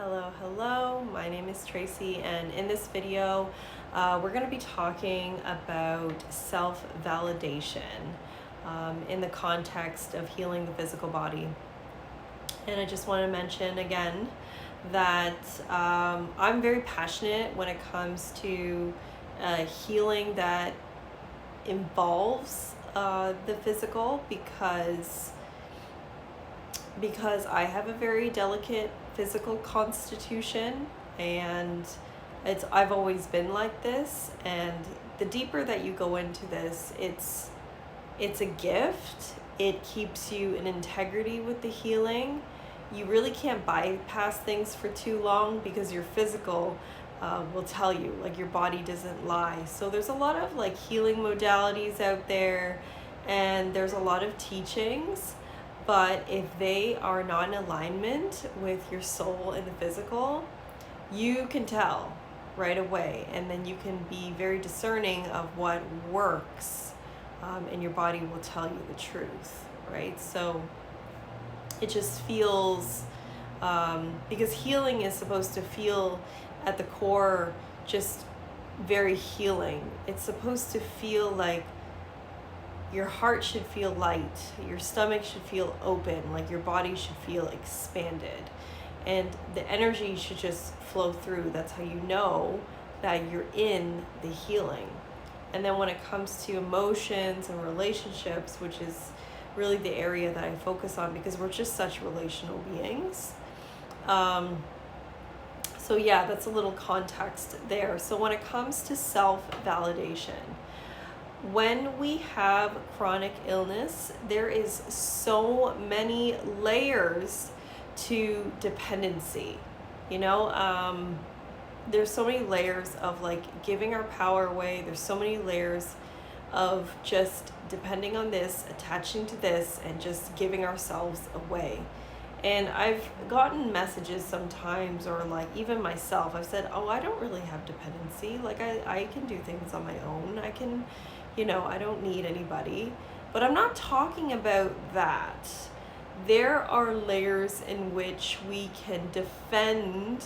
Hello, my name is Tracy, and in this video we're going to be talking about self-validation in the context of healing the physical body. And I just want to mention again that I'm very passionate when it comes to healing that involves the physical because I have a very delicate physical constitution, and I've always been like this. And the deeper that you go into this, it's a gift. It keeps you in integrity with the healing. You really can't bypass things for too long because your physical will tell you, like, your body doesn't lie. So there's a lot of like healing modalities out there, and there's a lot of teachings. But if they are not in alignment with your soul and the physical, you can tell right away. And then you can be very discerning of what works, and your body will tell you the truth, right? So it just feels, because healing is supposed to feel at the core just very healing. It's supposed to feel like your heart should feel light, your stomach should feel open, like your body should feel expanded, and the energy should just flow through. That's how you know that you're in the healing. And then when it comes to emotions and relationships, which is really the area that I focus on because we're just such relational beings. So yeah, that's a little context there. So when it comes to self-validation, when we have chronic illness, there is so many layers to dependency. There's so many layers of like giving our power away. There's so many layers of just depending on this, attaching to this, and just giving ourselves away. And I've gotten messages sometimes, or like even myself, I've said, oh, I don't really have dependency. Like I can do things on my own. I can, I don't need anybody. But I'm not talking about that. There are layers in which we can defend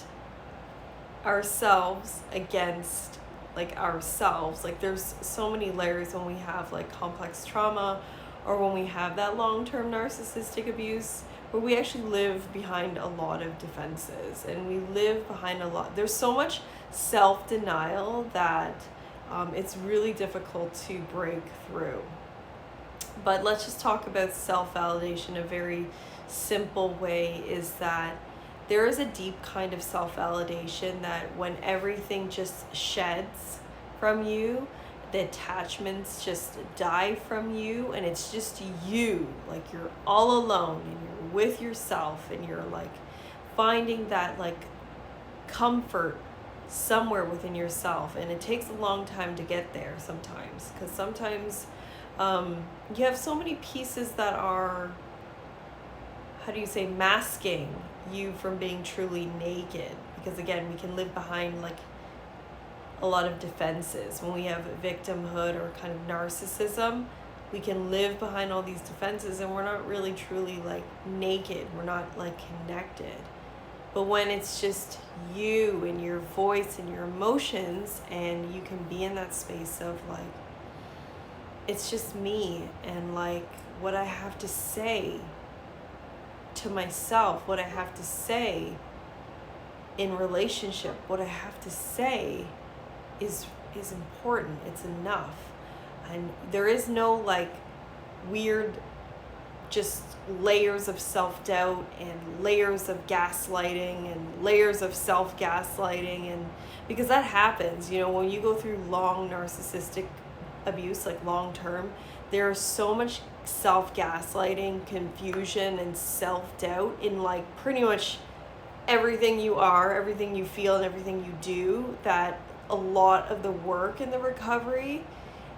ourselves against ourselves. Like there's so many layers when we have like complex trauma, or when we have that long-term narcissistic abuse, where we actually live behind a lot of defenses, and we live behind a lot. There's so much self-denial that it's really difficult to break through. But let's just talk about self-validation. A very simple way is that there is a deep kind of self-validation that when everything just sheds from you, the attachments just die from you, and it's just you, like you're all alone and you're with yourself, and you're like finding that like comfort somewhere within yourself. And it takes a long time to get there sometimes, because sometimes you have so many pieces that are, masking you from being truly naked. Because again, we can live behind like a lot of defenses. When we have victimhood or kind of narcissism, we can live behind all these defenses, and we're not really truly like naked. We're not like connected. But when it's just you and your voice and your emotions, and you can be in that space of like, it's just me, and like what I have to say to myself, what I have to say in relationship, what I have to say is important. It's enough. And there is no like weird just layers of self-doubt and layers of gaslighting and layers of self-gaslighting. And because that happens, when you go through long narcissistic abuse, like long term, there's so much self-gaslighting, confusion, and self-doubt in like pretty much everything you are, everything you feel, and everything you do, that a lot of the work in the recovery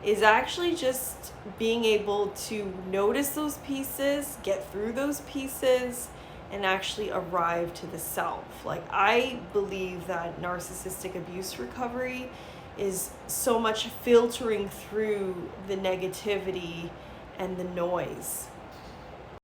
is actually just being able to notice those pieces, get through those pieces, and actually arrive to the self. Like, I believe that narcissistic abuse recovery is so much filtering through the negativity and the noise.